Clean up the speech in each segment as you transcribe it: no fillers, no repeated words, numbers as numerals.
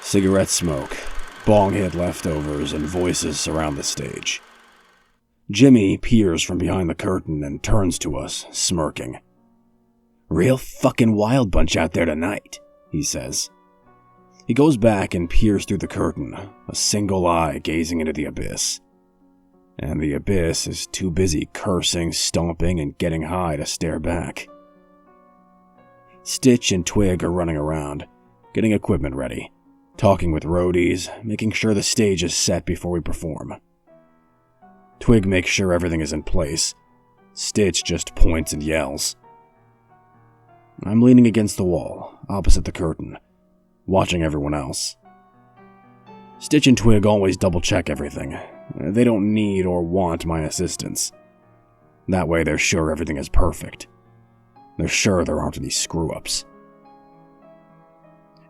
Cigarette smoke, bong hit leftovers, and voices surround the stage. Jimmy peers from behind the curtain and turns to us, smirking. "Real fucking wild bunch out there tonight," he says. He goes back and peers through the curtain, a single eye gazing into the abyss. And the abyss is too busy cursing, stomping, and getting high to stare back. Stitch and Twig are running around, getting equipment ready, talking with roadies, making sure the stage is set before we perform. Twig makes sure everything is in place. Stitch just points and yells. I'm leaning against the wall, opposite the curtain, watching everyone else. Stitch and Twig always double-check everything. They don't need or want my assistance. That way they're sure everything is perfect. They're sure there aren't any screw-ups.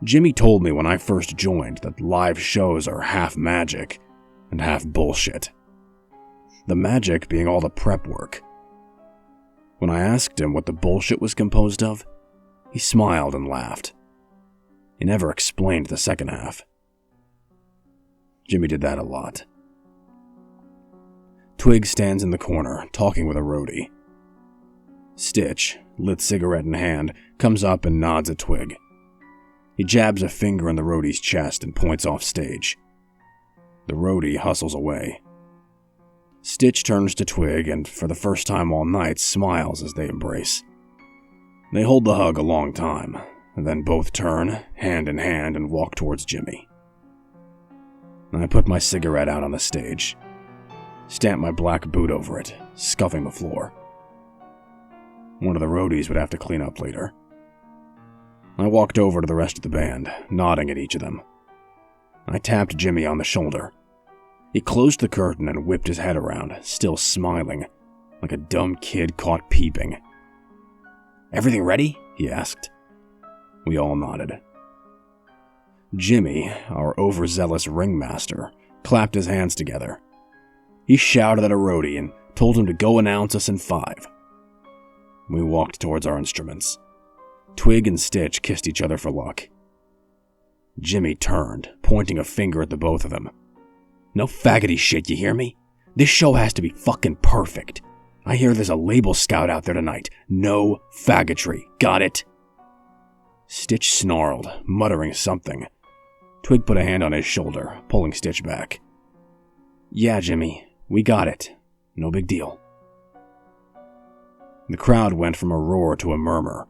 Jimmy told me when I first joined that live shows are half magic and half bullshit. The magic being all the prep work. When I asked him what the bullshit was composed of, he smiled and laughed. He never explained the second half. Jimmy did that a lot. Twig stands in the corner, talking with a roadie. Stitch, lit cigarette in hand, comes up and nods at Twig. He jabs a finger in the roadie's chest and points off stage. The roadie hustles away. Stitch turns to Twig and, for the first time all night, smiles as they embrace. They hold the hug a long time, and then both turn, hand in hand, and walk towards Jimmy. I put my cigarette out on the stage, stamp my black boot over it, scuffing the floor. One of the roadies would have to clean up later. I walked over to the rest of the band, nodding at each of them. I tapped Jimmy on the shoulder. He closed the curtain and whipped his head around, still smiling, like a dumb kid caught peeping. "Everything ready?" he asked. We all nodded. Jimmy, our overzealous ringmaster, clapped his hands together. He shouted at a roadie and told him to go announce us in 5. We walked towards our instruments. Twig and Stitch kissed each other for luck. Jimmy turned, pointing a finger at the both of them. "No faggoty shit, you hear me? This show has to be fucking perfect. I hear there's a label scout out there tonight. No faggotry. Got it?" Stitch snarled, muttering something. Twig put a hand on his shoulder, pulling Stitch back. "Yeah, Jimmy, we got it. No big deal." The crowd went from a roar to a murmur.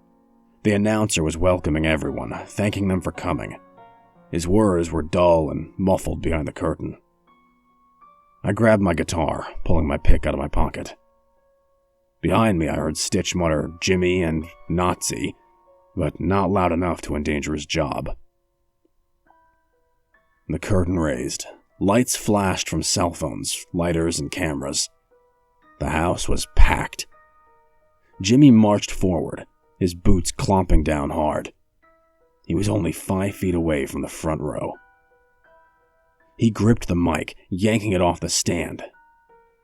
The announcer was welcoming everyone, thanking them for coming. His words were dull and muffled behind the curtain. I grabbed my guitar, pulling my pick out of my pocket. Behind me I heard Stitch mutter "Jimmy" and "Nazi," but not loud enough to endanger his job. The curtain raised. Lights flashed from cell phones, lighters, and cameras. The house was packed. Jimmy marched forward, his boots clomping down hard. He was only 5 feet away from the front row. He gripped the mic, yanking it off the stand.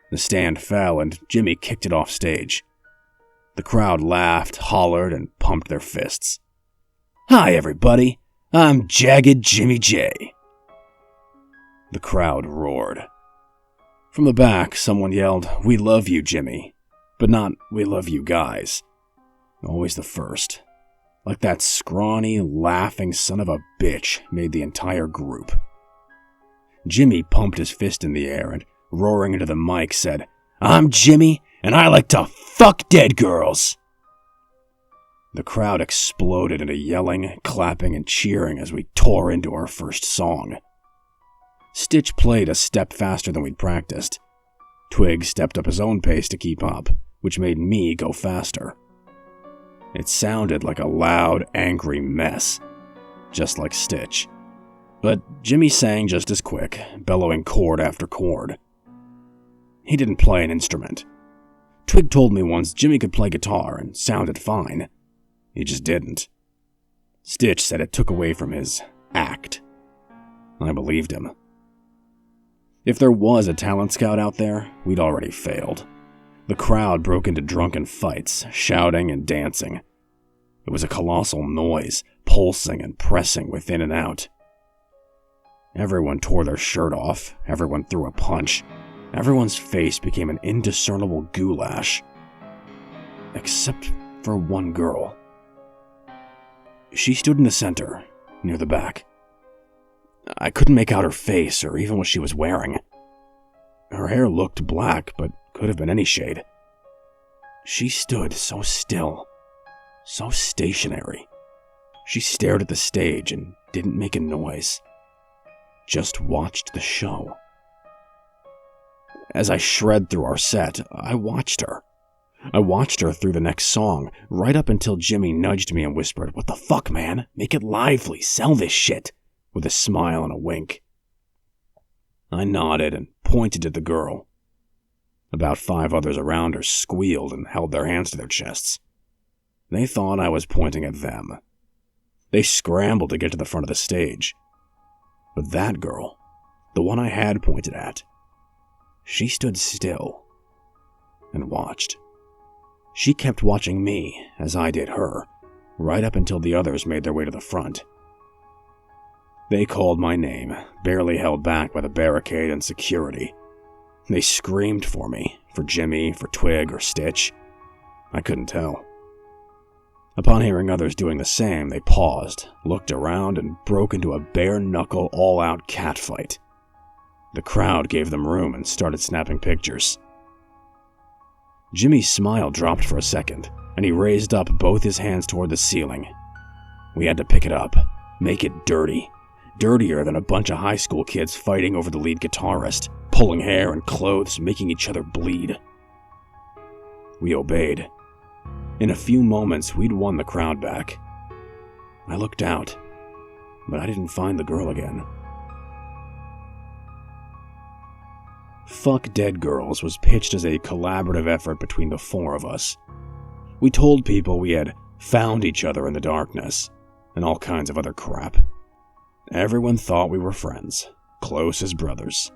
The stand fell and Jimmy kicked it off stage. The crowd laughed, hollered, and pumped their fists. "Hi, everybody. I'm Jagged Jimmy J." The crowd roared. From the back, someone yelled, "We love you, Jimmy," but not "We love you guys." Always the first. Like that scrawny, laughing son of a bitch made the entire group. Jimmy pumped his fist in the air and, roaring into the mic, said, "I'm Jimmy, and I like to fuck dead girls." The crowd exploded into yelling, clapping, and cheering as we tore into our first song. Stitch played a step faster than we'd practiced. Twig stepped up his own pace to keep up, which made me go faster. It sounded like a loud, angry mess, just like Stitch. But Jimmy sang just as quick, bellowing chord after chord. He didn't play an instrument. Twig told me once Jimmy could play guitar and sounded fine. He just didn't. Stitch said it took away from his act. I believed him. If there was a talent scout out there, we'd already failed. The crowd broke into drunken fights, shouting and dancing. It was a colossal noise, pulsing and pressing within and out. Everyone tore their shirt off, everyone threw a punch, everyone's face became an indiscernible goulash. Except for one girl. She stood in the center, near the back. I couldn't make out her face or even what she was wearing. Her hair looked black, but could have been any shade. She stood so still, so stationary. She stared at the stage and didn't make a noise. Just watched the show. As I shred through our set, I watched her. I watched her through the next song, right up until Jimmy nudged me and whispered, "What the fuck, man? Make it lively, sell this shit," with a smile and a wink. I nodded and pointed to the girl. About 5 others around her squealed and held their hands to their chests. They thought I was pointing at them. They scrambled to get to the front of the stage. But that girl, the one I had pointed at, she stood still and watched. She kept watching me as I did her, right up until the others made their way to the front. They called my name, barely held back by the barricade and security. They screamed for me, for Jimmy, for Twig, or Stitch. I couldn't tell. Upon hearing others doing the same, they paused, looked around, and broke into a bare-knuckle, all-out catfight. The crowd gave them room and started snapping pictures. Jimmy's smile dropped for a second, and he raised up both his hands toward the ceiling. We had to pick it up, make it dirty. Dirtier than a bunch of high school kids fighting over the lead guitarist, pulling hair and clothes, making each other bleed. We obeyed. In a few moments, we'd won the crowd back. I looked out, but I didn't find the girl again. Fuck Dead Girls was pitched as a collaborative effort between the 4 of us. We told people we had found each other in the darkness, and all kinds of other crap. Everyone thought we were friends, close as brothers.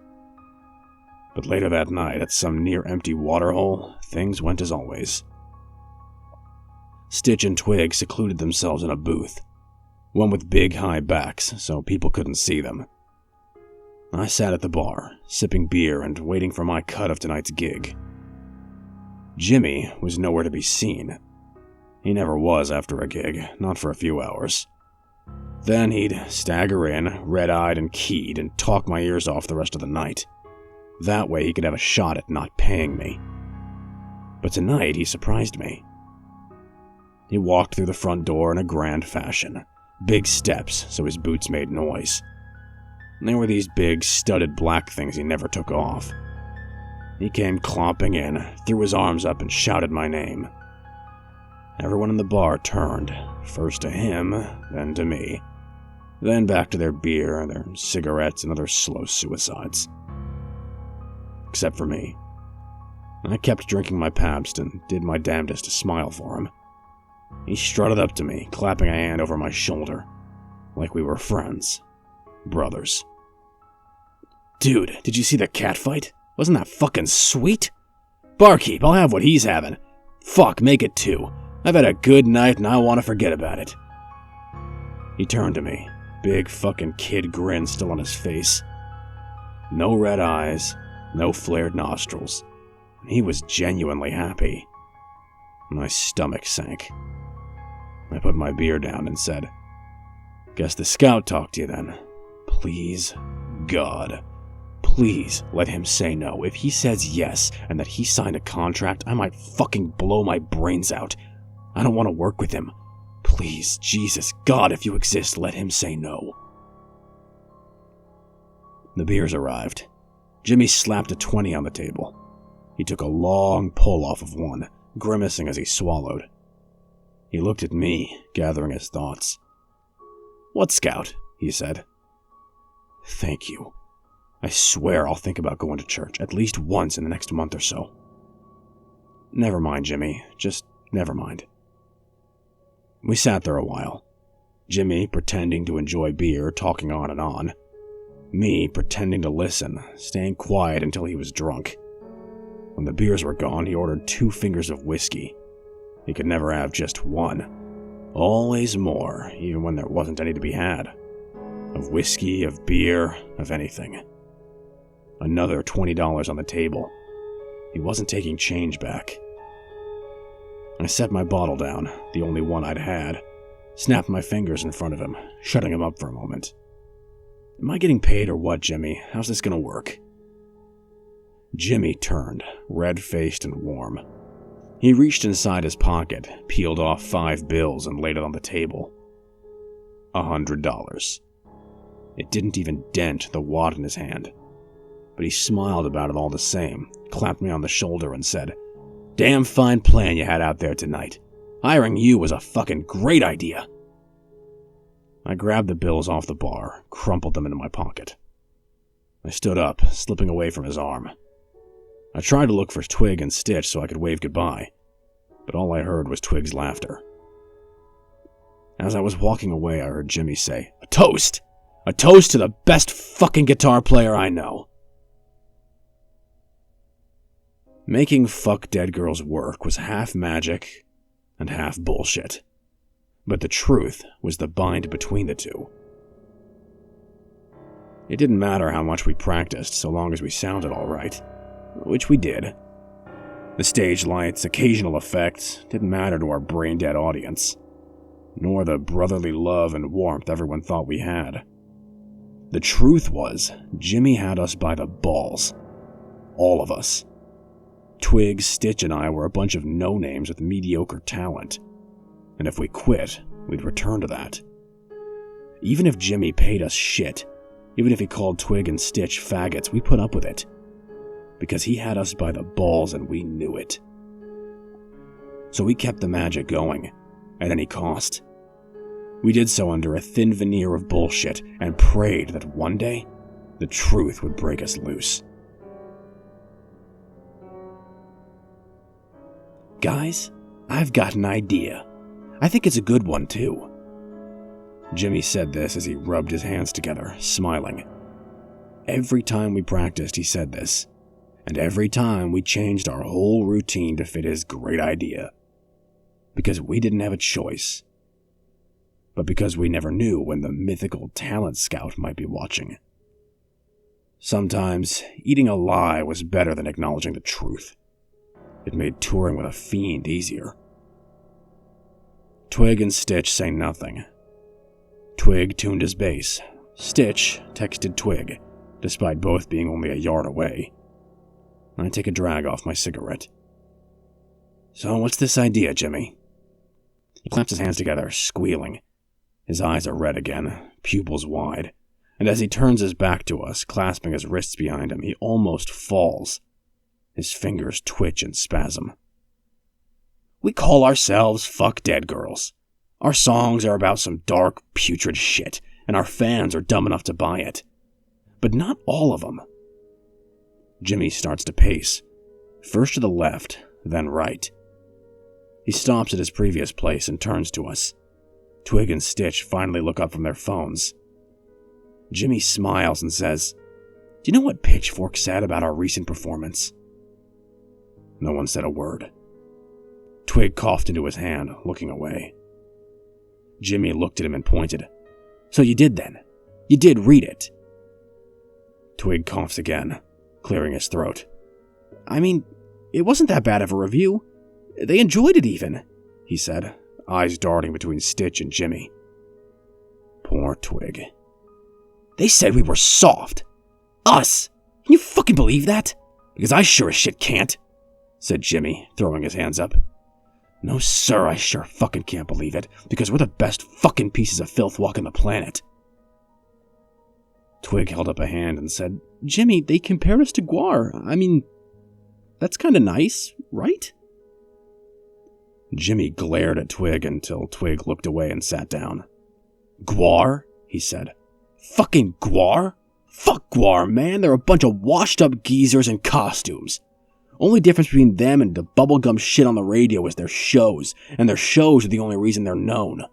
But later that night, at some near-empty waterhole, things went as always. Stitch and Twig secluded themselves in a booth, one with big high backs so people couldn't see them. I sat at the bar, sipping beer and waiting for my cut of tonight's gig. Jimmy was nowhere to be seen. He never was after a gig, not for a few hours. Then he'd stagger in, red-eyed and keyed, and talk my ears off the rest of the night. That way he could have a shot at not paying me. But tonight he surprised me. He walked through the front door in a grand fashion, big steps so his boots made noise. They were these big, studded black things he never took off. He came clomping in, threw his arms up and shouted my name. Everyone in the bar turned, first to him, then to me. Then back to their beer, their cigarettes, and other slow suicides. Except for me. I kept drinking my Pabst and did my damnedest to smile for him. He strutted up to me, clapping a hand over my shoulder, like we were friends. Brothers. "Dude, did you see the cat fight? Wasn't that fucking sweet? Barkeep, I'll have what he's having. Fuck, make it 2. I've had a good night and I want to forget about it." He turned to me, big fucking kid grin still on his face. No red eyes, no flared nostrils. He was genuinely happy. My stomach sank. I put my beer down and said, "Guess the scout talked to you then. Please, God, please let him say no. If he says yes and that he signed a contract, I might fucking blow my brains out. I don't want to work with him. Please, Jesus, God, if you exist, let him say no." The beers arrived. Jimmy slapped a 20 on the table. He took a long pull off of one, grimacing as he swallowed. He looked at me, gathering his thoughts. "What scout?" he said. "Thank you. I swear I'll think about going to church at least once in the next month or so." "Never mind, Jimmy. Just never mind." We sat there a while. Jimmy pretending to enjoy beer, talking on and on. Me pretending to listen, staying quiet until he was drunk. When the beers were gone, he ordered 2 fingers of whiskey. He could never have just one. Always more, even when there wasn't any to be had. Of whiskey, of beer, of anything. Another $20 on the table. He wasn't taking change back. I set my bottle down, the only one I'd had, snapped my fingers in front of him, shutting him up for a moment. Am I getting paid or what, Jimmy? How's this gonna work? Jimmy turned, red-faced and warm. He reached inside his pocket, peeled off 5 bills and laid it on the table. $100. It didn't even dent the wad in his hand. But he smiled about it all the same, clapped me on the shoulder and said, "Damn fine plan you had out there tonight. Hiring you was a fucking great idea." I grabbed the bills off the bar, crumpled them into my pocket. I stood up, slipping away from his arm. I tried to look for Twig and Stitch so I could wave goodbye, but all I heard was Twig's laughter. As I was walking away, I heard Jimmy say, "A toast! A toast to the best fucking guitar player I know." Making Fuck Dead Girls work was half magic and half bullshit. But the truth was the bind between the two. It didn't matter how much we practiced so long as we sounded alright, which we did. The stage lights, occasional effects didn't matter to our brain-dead audience, nor the brotherly love and warmth everyone thought we had. The truth was, Jimmy had us by the balls. All of us. Twig, Stitch, and I were a bunch of no-names with mediocre talent. And if we quit, we'd return to that. Even if Jimmy paid us shit, even if he called Twig and Stitch faggots, we put up with it. Because he had us by the balls and we knew it. So we kept the magic going, at any cost. We did so under a thin veneer of bullshit and prayed that one day, the truth would break us loose. "Guys, I've got an idea. I think it's a good one, too." Jimmy said this as he rubbed his hands together, smiling. Every time we practiced, he said this, and every time we changed our whole routine to fit his great idea. Because we didn't have a choice, but because we never knew when the mythical talent scout might be watching. Sometimes, eating a lie was better than acknowledging the truth. It made touring with a fiend easier. Twig and Stitch sang nothing. Twig tuned his bass. Stitch texted Twig, despite both being only a yard away. I take a drag off my cigarette. "So what's this idea, Jimmy?" He claps his hands together, squealing. His eyes are red again, pupils wide, and as he turns his back to us, clasping his wrists behind him, he almost falls. His fingers twitch and spasm. "We call ourselves Fuck Dead Girls. Our songs are about some dark, putrid shit, and our fans are dumb enough to buy it. But not all of them." Jimmy starts to pace, first to the left, then right. He stops at his previous place and turns to us. Twig and Stitch finally look up from their phones. Jimmy smiles and says, "Do you know what Pitchfork said about our recent performance?" No one said a word. Twig coughed into his hand, looking away. Jimmy looked at him and pointed. "So you did then? You did read it?" Twig coughs again, clearing his throat. "I mean, it wasn't that bad of a review. They enjoyed it even," he said, eyes darting between Stitch and Jimmy. Poor Twig. "They said we were soft. Us! Can you fucking believe that? Because I sure as shit can't," said Jimmy, throwing his hands up. "No sir, I sure fucking can't believe it, because we're the best fucking pieces of filth walking the planet." Twig held up a hand and said, "Jimmy, they compared us to Gwar. I mean, that's kinda nice, right?" Jimmy glared at Twig until Twig looked away and sat down. "Gwar?" he said. "Fucking Gwar? Fuck Gwar, man. They're a bunch of washed-up geezers in costumes. Only difference between them and the bubblegum shit on the radio is their shows, and their shows are the only reason they're known."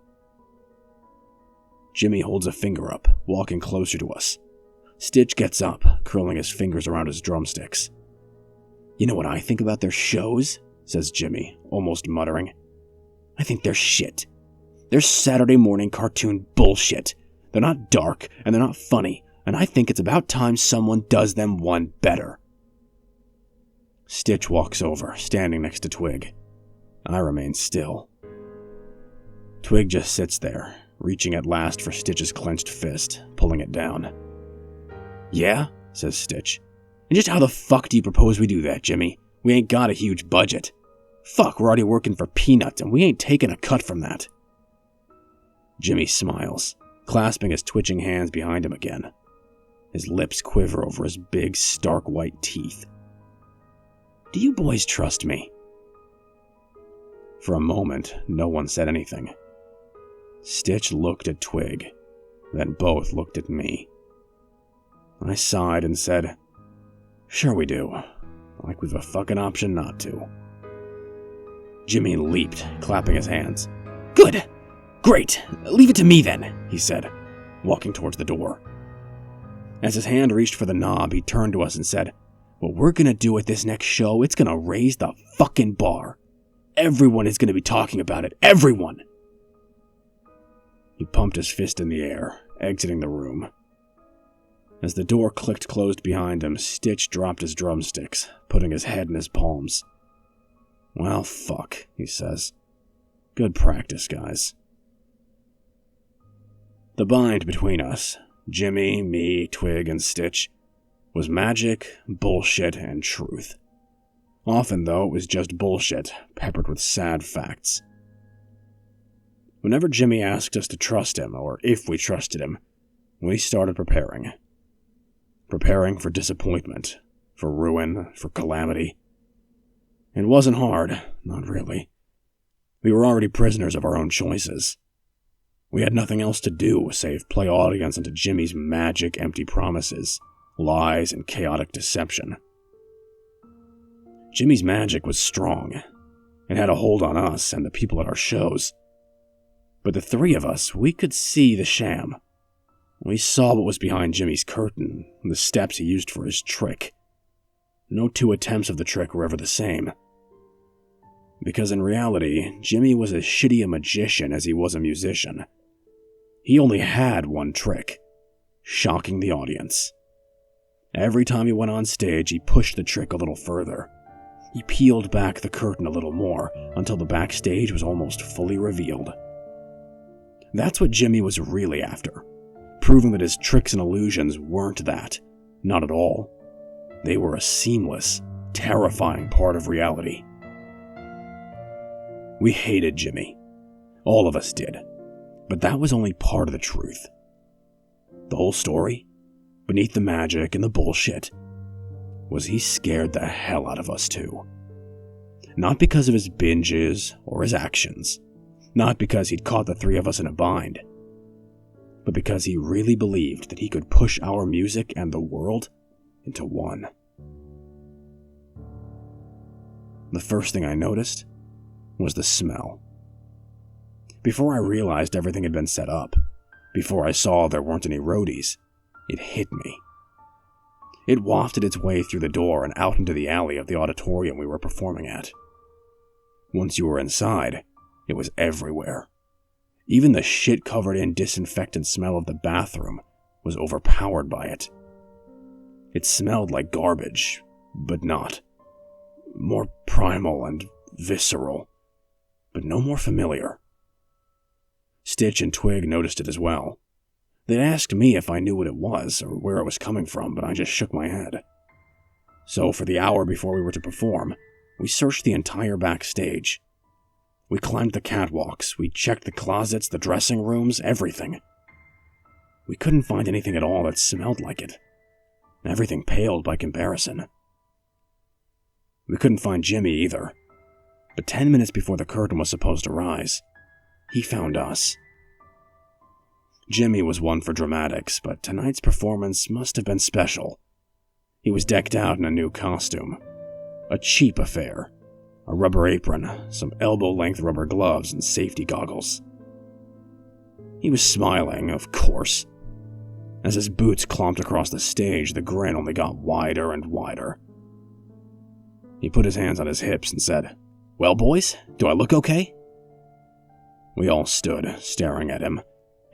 Jimmy holds a finger up, walking closer to us. Stitch gets up, curling his fingers around his drumsticks. "You know what I think about their shows?" says Jimmy, almost muttering. "I think they're shit. They're Saturday morning cartoon bullshit. They're not dark, and they're not funny, and I think it's about time someone does them one better. Stitch walks over, standing next to Twig. I remain still. Twig just sits there, reaching at last for Stitch's clenched fist, pulling it down. "Yeah?" says Stitch. "And just how the fuck do you propose we do that, Jimmy? We ain't got a huge budget. Fuck, we're already working for peanuts, and we ain't taking a cut from that." Jimmy smiles, clasping his twitching hands behind him again. His lips quiver over his big, stark white teeth. "Do you boys trust me?" For a moment, no one said anything. Stitch looked at Twig, then both looked at me. I sighed and said, "Sure we do. Like we've a fucking option not to." Jimmy leaped, clapping his hands. "Good! Great! Leave it to me then," he said, walking towards the door. As his hand reached for the knob, he turned to us and said, "What we're gonna do at this next show, it's gonna raise the fucking bar. Everyone is gonna be talking about it. Everyone!" He pumped his fist in the air, exiting the room. As the door clicked closed behind him, Stitch dropped his drumsticks, putting his head in his palms. "Well, fuck," he says. "Good practice, guys." The bind between us, Jimmy, me, Twig, and Stitch, was magic, bullshit, and truth. Often, though, it was just bullshit, peppered with sad facts. Whenever Jimmy asked us to trust him, or if we trusted him, we started preparing. Preparing for disappointment, for ruin, for calamity. It wasn't hard, not really. We were already prisoners of our own choices. We had nothing else to do save play audience into Jimmy's magic, empty promises, lies, and chaotic deception. Jimmy's magic was strong. It had a hold on us and the people at our shows. But the three of us, we could see the sham. We saw what was behind Jimmy's curtain, the steps he used for his trick. No two attempts of the trick were ever the same. Because in reality, Jimmy was as shitty a magician as he was a musician. He only had one trick: shocking the audience. Every time he went on stage, he pushed the trick a little further. He peeled back the curtain a little more until the backstage was almost fully revealed. That's what Jimmy was really after, proving that his tricks and illusions weren't that, not at all. They were a seamless, terrifying part of reality. We hated Jimmy. All of us did. But that was only part of the truth. The whole story, beneath the magic and the bullshit, was he scared the hell out of us too. Not because of his binges or his actions, not because he'd caught the three of us in a bind, but because he really believed that he could push our music and the world into one. The first thing I noticed was the smell. Before I realized everything had been set up, before I saw there weren't any roadies, it hit me. It wafted its way through the door and out into the alley of the auditorium we were performing at. Once you were inside, it was everywhere. Even the shit-covered-in disinfectant smell of the bathroom was overpowered by it. It smelled like garbage, but not. More primal and visceral, but no more familiar. Stitch and Twig noticed it as well. They'd asked me if I knew what it was or where it was coming from, but I just shook my head. So for the hour before we were to perform, we searched the entire backstage. We climbed the catwalks, we checked the closets, the dressing rooms, everything. We couldn't find anything at all that smelled like it. Everything paled by comparison. We couldn't find Jimmy either. But 10 minutes before the curtain was supposed to rise, he found us. Jimmy was one for dramatics, but tonight's performance must have been special. He was decked out in a new costume. A cheap affair. A rubber apron, some elbow-length rubber gloves, and safety goggles. He was smiling, of course. As his boots clomped across the stage, the grin only got wider and wider. He put his hands on his hips and said, "Well, boys, do I look okay?" We all stood, staring at him,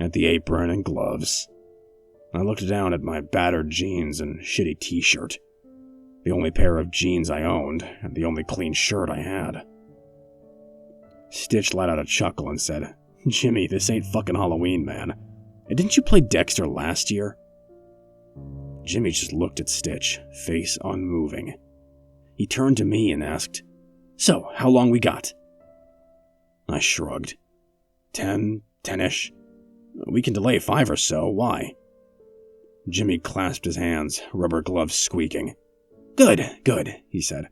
at the apron and gloves. I looked down at my battered jeans and shitty t-shirt, the only pair of jeans I owned and the only clean shirt I had. Stitch let out a chuckle and said, "Jimmy, this ain't fucking Halloween, man. And didn't you play Dexter last year?" Jimmy just looked at Stitch, face unmoving. He turned to me and asked, "So, how long we got?" I shrugged. 10-ish. We can delay 5 or so, why? Jimmy clasped his hands, rubber gloves squeaking. Good, he said.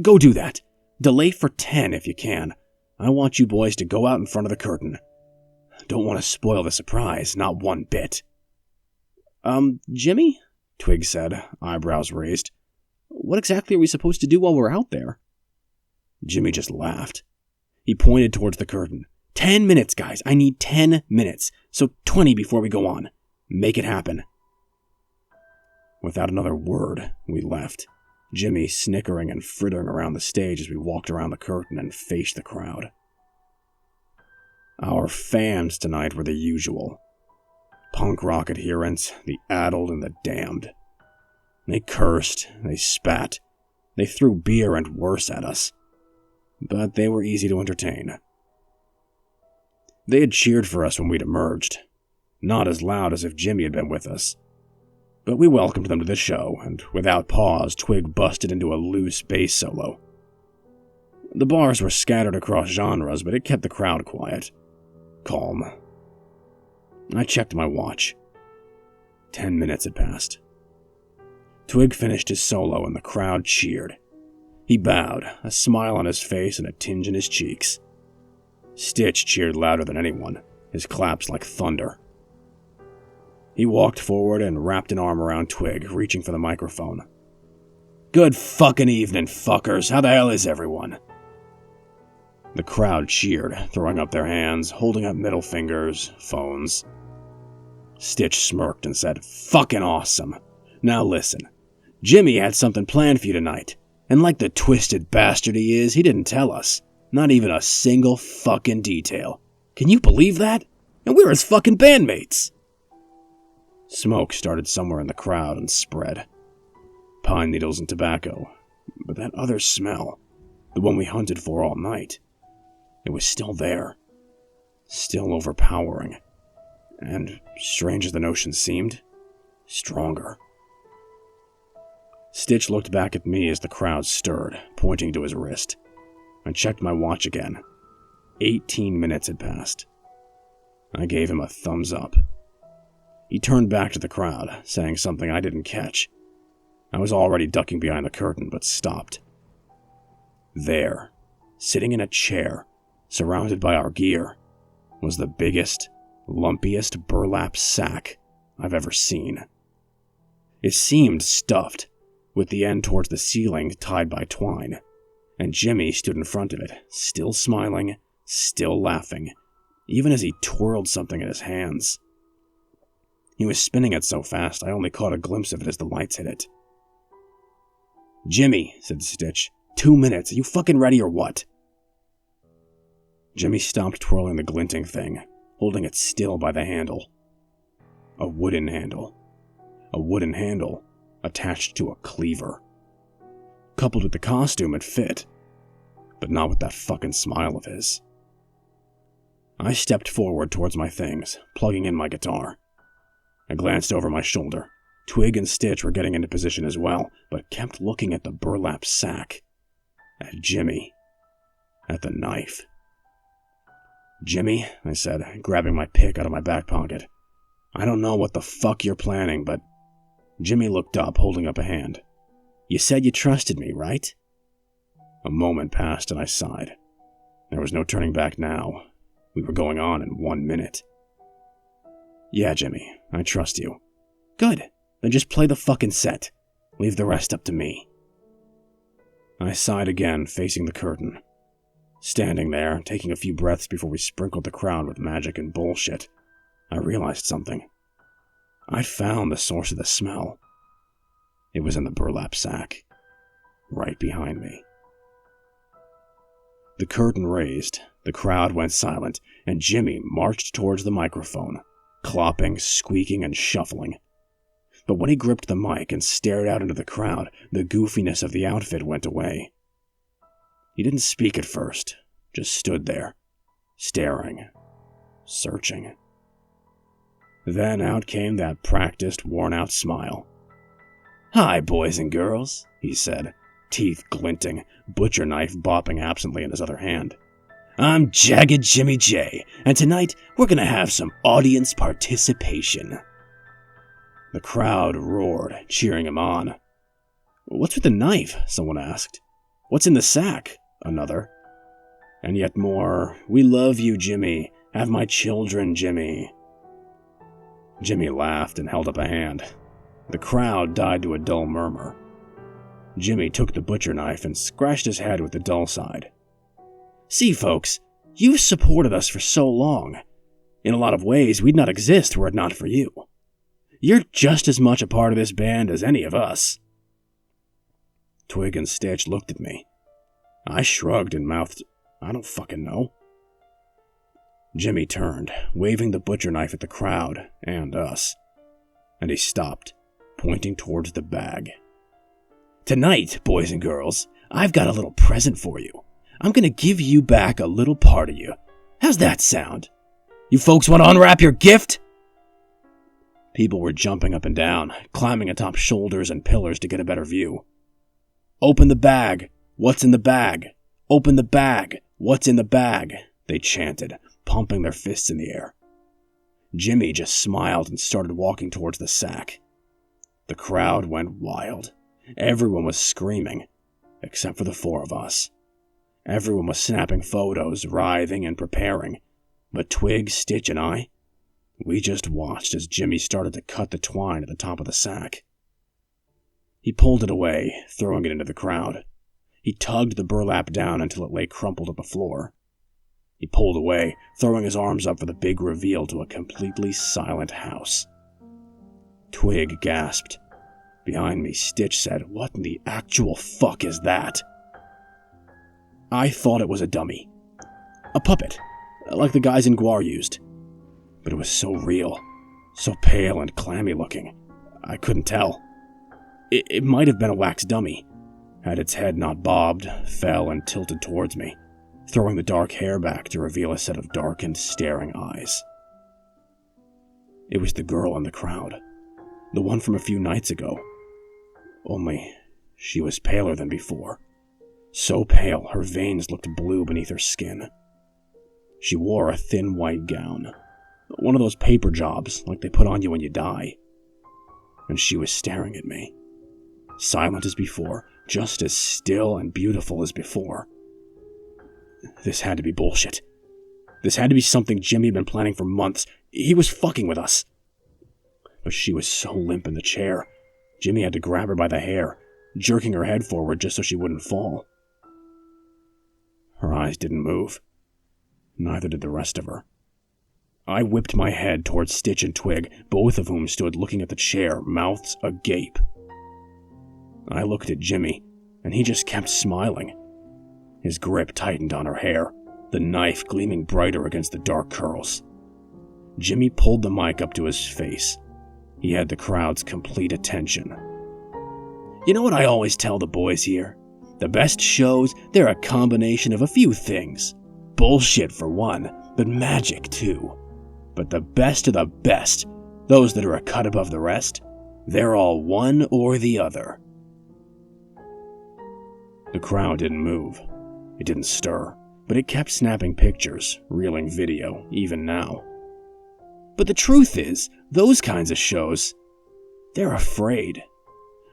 Go do that. Delay for 10 if you can. I want you boys to go out in front of the curtain. Don't want to spoil the surprise, not one bit. Jimmy? Twig said, eyebrows raised. What exactly are we supposed to do while we're out there? Jimmy just laughed. He pointed towards the curtain. 10 minutes, guys. I need 10 minutes. So 20 before we go on. Make it happen. Without another word, we left, Jimmy snickering and frittering around the stage as we walked around the curtain and faced the crowd. Our fans tonight were the usual. Punk rock adherents, the addled and the damned. They cursed, they spat, they threw beer and worse at us. But they were easy to entertain. They had cheered for us when we'd emerged, not as loud as if Jimmy had been with us. But we welcomed them to the show, and without pause, Twig busted into a loose bass solo. The bars were scattered across genres, but it kept the crowd quiet, calm. I checked my watch. 10 minutes had passed. Twig finished his solo and the crowd cheered. He bowed, a smile on his face and a tinge in his cheeks. Stitch cheered louder than anyone, his claps like thunder. He walked forward and wrapped an arm around Twig, reaching for the microphone. Good fucking evening, fuckers. How the hell is everyone? The crowd cheered, throwing up their hands, holding up middle fingers, phones. Stitch smirked and said, Fucking awesome. Now listen. Jimmy had something planned for you tonight, and like the twisted bastard he is, he didn't tell us. Not even a single fucking detail. Can you believe that? And we're his fucking bandmates. Smoke started somewhere in the crowd and spread. Pine needles and tobacco. But that other smell, the one we hunted for all night, it was still there. Still overpowering. And, strange as the notion seemed, stronger. Stitch looked back at me as the crowd stirred, pointing to his wrist. I checked my watch again. 18 minutes had passed. I gave him a thumbs up. He turned back to the crowd, saying something I didn't catch. I was already ducking behind the curtain, but stopped. There, sitting in a chair, surrounded by our gear, was the biggest, lumpiest burlap sack I've ever seen. It seemed stuffed, with the end towards the ceiling tied by twine, and Jimmy stood in front of it, still smiling, still laughing, even as he twirled something in his hands. He was spinning it so fast I only caught a glimpse of it as the lights hit it. Jimmy, said Stitch, 2 minutes, are you fucking ready or what? Jimmy stopped twirling the glinting thing, holding it still by the handle. A wooden handle. A wooden handle attached to a cleaver. Coupled with the costume, it fit, but not with that fucking smile of his. I stepped forward towards my things, plugging in my guitar. I glanced over my shoulder. Twig and Stitch were getting into position as well, but kept looking at the burlap sack. At Jimmy. At the knife. Jimmy, I said, grabbing my pick out of my back pocket. I don't know what the fuck you're planning, but... Jimmy looked up, holding up a hand. You said you trusted me, right? A moment passed and I sighed. There was no turning back now. We were going on in 1 minute. Yeah, Jimmy, I trust you. Good. Then just play the fucking set. Leave the rest up to me. I sighed again, facing the curtain. Standing there, taking a few breaths before we sprinkled the crowd with magic and bullshit, I realized something. I'd found the source of the smell. It was in the burlap sack, right behind me. The curtain raised, the crowd went silent, and Jimmy marched towards the microphone, clopping, squeaking, and shuffling. But when he gripped the mic and stared out into the crowd, the goofiness of the outfit went away. He didn't speak at first, just stood there, staring, searching. Then out came that practiced, worn-out smile. "Hi, boys and girls," he said, teeth glinting, butcher knife bopping absently in his other hand. "I'm Jagged Jimmy J, and tonight we're gonna have some audience participation." The crowd roared, cheering him on. "What's with the knife?" someone asked. "What's in the sack?" another. And yet more, "We love you, Jimmy. Have my children, Jimmy." Jimmy laughed and held up a hand. The crowd died to a dull murmur. Jimmy took the butcher knife and scratched his head with the dull side. "See, folks, you've supported us for so long. In a lot of ways, we'd not exist were it not for you. You're just as much a part of this band as any of us." Twig and Stitch looked at me. I shrugged and mouthed, "I don't fucking know." Jimmy turned, waving the butcher knife at the crowd and us. And he stopped, pointing towards the bag. "Tonight, boys and girls, I've got a little present for you. I'm gonna give you back a little part of you. How's that sound? You folks want to unwrap your gift?" People were jumping up and down, climbing atop shoulders and pillars to get a better view. "Open the bag! What's in the bag? Open the bag! What's in the bag?" they chanted, pumping their fists in the air. Jimmy just smiled and started walking towards the sack. The crowd went wild. Everyone was screaming, except for the four of us. Everyone was snapping photos, writhing and preparing. But Twig, Stitch, and I, we just watched as Jimmy started to cut the twine at the top of the sack. He pulled it away, throwing it into the crowd. He tugged the burlap down until it lay crumpled at the floor. He pulled away, throwing his arms up for the big reveal to a completely silent house. Twig gasped. Behind me, Stitch said, "What in the actual fuck is that?" I thought it was a dummy. A puppet, like the guys in Gwar used. But it was so real, so pale and clammy looking, I couldn't tell. It might have been a wax dummy, had its head not bobbed, fell, and tilted towards me, throwing the dark hair back to reveal a set of darkened, staring eyes. It was the girl in the crowd, the one from a few nights ago. Only, she was paler than before. So pale, her veins looked blue beneath her skin. She wore a thin white gown, one of those paper jobs like they put on you when you die. And she was staring at me, silent as before, just as still and beautiful as before. This had to be bullshit. This had to be something Jimmy had been planning for months. He was fucking with us. But she was so limp in the chair, Jimmy had to grab her by the hair, jerking her head forward just so she wouldn't fall. Her eyes didn't move. Neither did the rest of her. I whipped my head towards Stitch and Twig, both of whom stood looking at the chair, mouths agape. I looked at Jimmy, and he just kept smiling. His grip tightened on her hair, the knife gleaming brighter against the dark curls. Jimmy pulled the mic up to his face. He had the crowd's complete attention. "You know what I always tell the boys here? The best shows, they're a combination of a few things. Bullshit for one, but magic too. But the best of the best, those that are a cut above the rest, they're all one or the other." The crowd didn't move. It didn't stir, but it kept snapping pictures, reeling video, even now. But the truth is, those kinds of shows, they're afraid.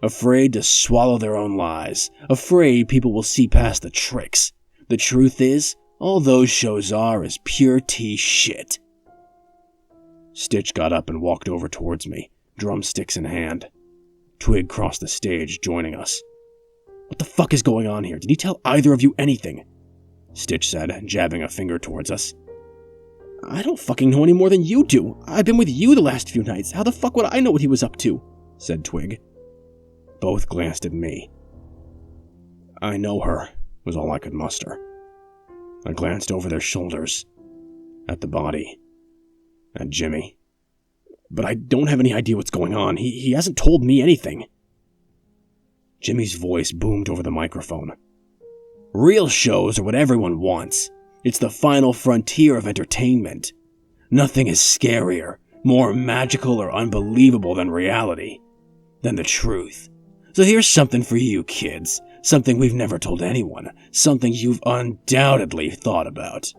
Afraid to swallow their own lies. Afraid people will see past the tricks. The truth is, all those shows are is pure tea shit. Stitch got up and walked over towards me, drumsticks in hand. Twig crossed the stage, joining us. "What the fuck is going on here? Did he tell either of you anything?" Stitch said, jabbing a finger towards us. "I don't fucking know any more than you do. I've been with you the last few nights. How the fuck would I know what he was up to?" said Twig. Both glanced at me. "I know her," was all I could muster. I glanced over their shoulders, at the body, at Jimmy. but I don't have any idea what's going on. He hasn't told me anything." Jimmy's voice boomed over the microphone. "Real shows are what everyone wants. It's the final frontier of entertainment. Nothing is scarier, more magical or unbelievable than reality, than the truth. So here's something for you kids, something we've never told anyone, something you've undoubtedly thought about."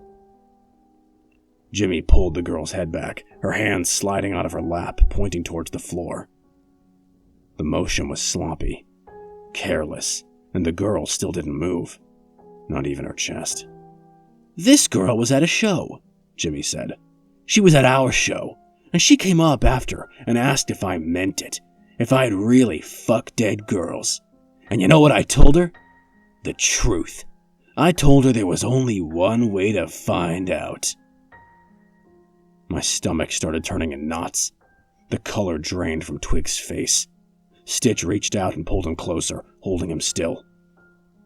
Jimmy pulled the girl's head back, her hands sliding out of her lap, pointing towards the floor. The motion was sloppy, careless, and the girl still didn't move, not even her chest. "This girl was at a show," Jimmy said. "She was at our show, and she came up after and asked if I meant it, if I'd really fuck dead girls. And you know what I told her? The truth. I told her there was only one way to find out." My stomach started turning in knots. The color drained from Twig's face. Stitch reached out and pulled him closer, holding him still.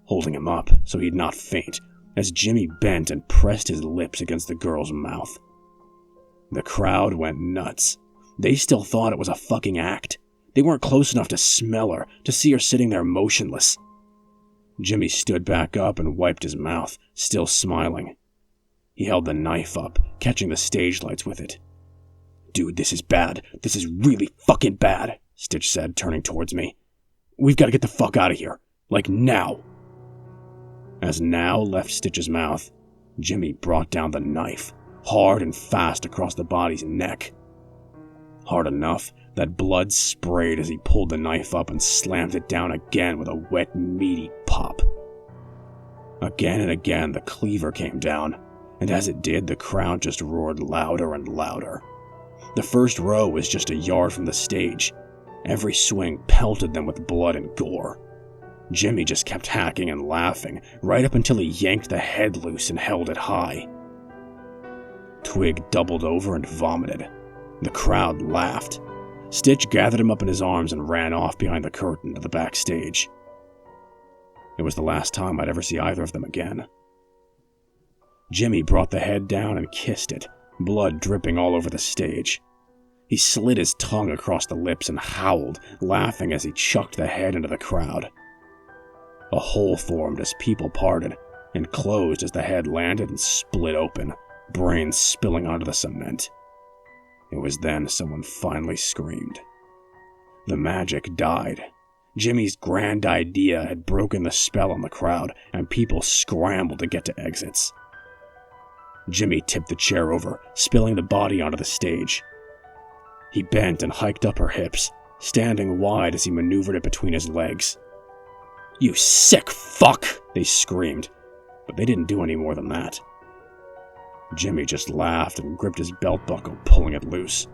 Holding him up so he'd not faint, as Jimmy bent and pressed his lips against the girl's mouth. The crowd went nuts. They still thought it was a fucking act. They weren't close enough to smell her, to see her sitting there motionless. Jimmy stood back up and wiped his mouth, still smiling. He held the knife up, catching the stage lights with it. "Dude, this is bad. This is really fucking bad," Stitch said, turning towards me. "We've got to get the fuck out of here. Like now." As now left Stitch's mouth, Jimmy brought down the knife, hard and fast across the body's neck. Hard enough that blood sprayed as he pulled the knife up and slammed it down again with a wet, meaty pop. Again and again the cleaver came down, and as it did, the crowd just roared louder and louder. The first row was just a yard from the stage. Every swing pelted them with blood and gore. Jimmy just kept hacking and laughing, right up until he yanked the head loose and held it high. Twig doubled over and vomited. The crowd laughed. Stitch gathered him up in his arms and ran off behind the curtain to the backstage. It was the last time I'd ever see either of them again. Jimmy brought the head down and kissed it, blood dripping all over the stage. He slid his tongue across the lips and howled, laughing as he chucked the head into the crowd. A hole formed as people parted, and closed as the head landed and split open, brains spilling onto the cement. It was then someone finally screamed. The magic died. Jimmy's grand idea had broken the spell on the crowd, and people scrambled to get to exits. Jimmy tipped the chair over, spilling the body onto the stage. He bent and hiked up her hips, standing wide as he maneuvered it between his legs. "You sick fuck!" they screamed, but they didn't do any more than that. Jimmy just laughed and gripped his belt buckle, pulling it loose.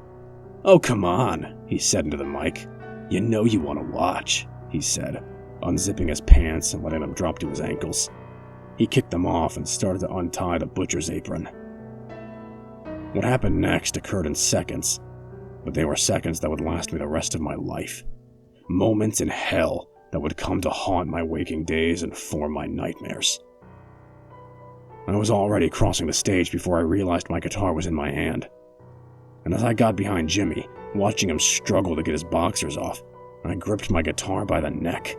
"Oh, come on," he said into the mic. "You know you want to watch," he said, unzipping his pants and letting them drop to his ankles. He kicked them off and started to untie the butcher's apron. What happened next occurred in seconds, but they were seconds that would last me the rest of my life. Moments in hell that would come to haunt my waking days and form my nightmares. I was already crossing the stage before I realized my guitar was in my hand. And as I got behind Jimmy, watching him struggle to get his boxers off, I gripped my guitar by the neck.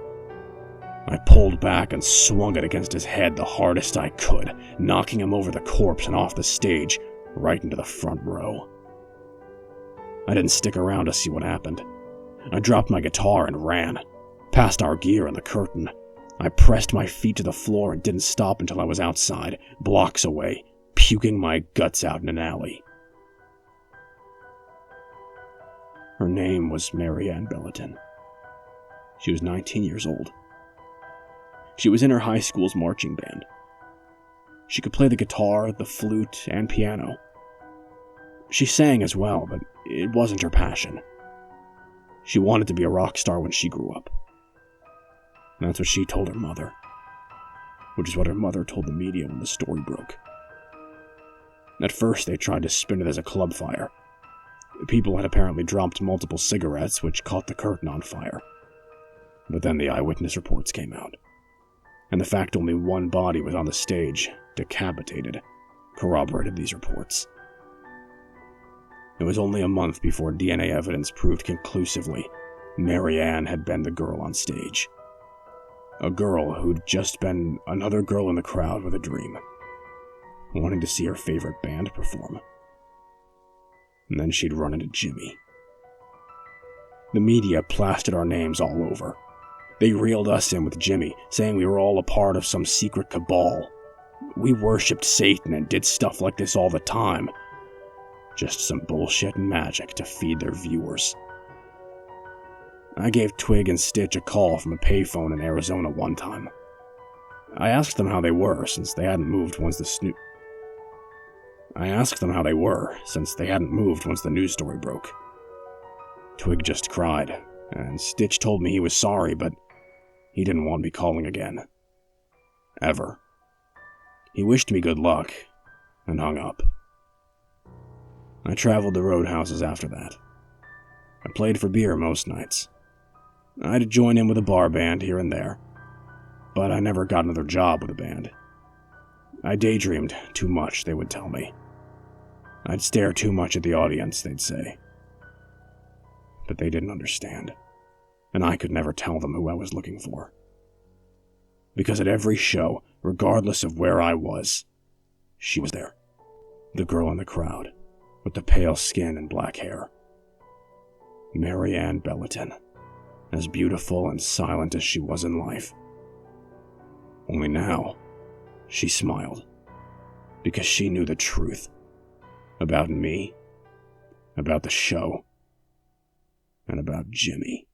I pulled back and swung it against his head the hardest I could, knocking him over the corpse and off the stage, right into the front row. I didn't stick around to see what happened. I dropped my guitar and ran, past our gear and the curtain. I pressed my feet to the floor and didn't stop until I was outside, blocks away, puking my guts out in an alley. Her name was Mary Ann Belleton. She was 19 years old. She was in her high school's marching band. She could play the guitar, the flute, and piano. She sang as well, but it wasn't her passion. She wanted to be a rock star when she grew up. And that's what she told her mother, which is what her mother told the media when the story broke. At first, they tried to spin it as a club fire. People had apparently dropped multiple cigarettes, which caught the curtain on fire. But then the eyewitness reports came out, and the fact only one body was on the stage, decapitated, corroborated these reports. It was only a month before DNA evidence proved conclusively Mary Ann had been the girl on stage. A girl who'd just been another girl in the crowd with a dream, wanting to see her favorite band perform. And then she'd run into Jimmy. The media plastered our names all over. They reeled us in with Jimmy, saying we were all a part of some secret cabal. We worshipped Satan and did stuff like this all the time. Just some bullshit and magic to feed their viewers. I gave Twig and Stitch a call from a payphone in Arizona one time. I asked them how they were, since they hadn't moved once the news story broke. Twig just cried, and Stitch told me he was sorry, but he didn't want me calling again. Ever. He wished me good luck, and hung up. I traveled to roadhouses after that. I played for beer most nights. I'd join in with a bar band here and there, but I never got another job with a band. I daydreamed too much, they would tell me. I'd stare too much at the audience, they'd say. But they didn't understand, and I could never tell them who I was looking for. Because at every show, regardless of where I was, she was there. The girl in the crowd, with the pale skin and black hair. Mary Ann Belleton. As beautiful and silent as she was in life. Only now, she smiled, because she knew the truth about me, about the show, and about Jimmy.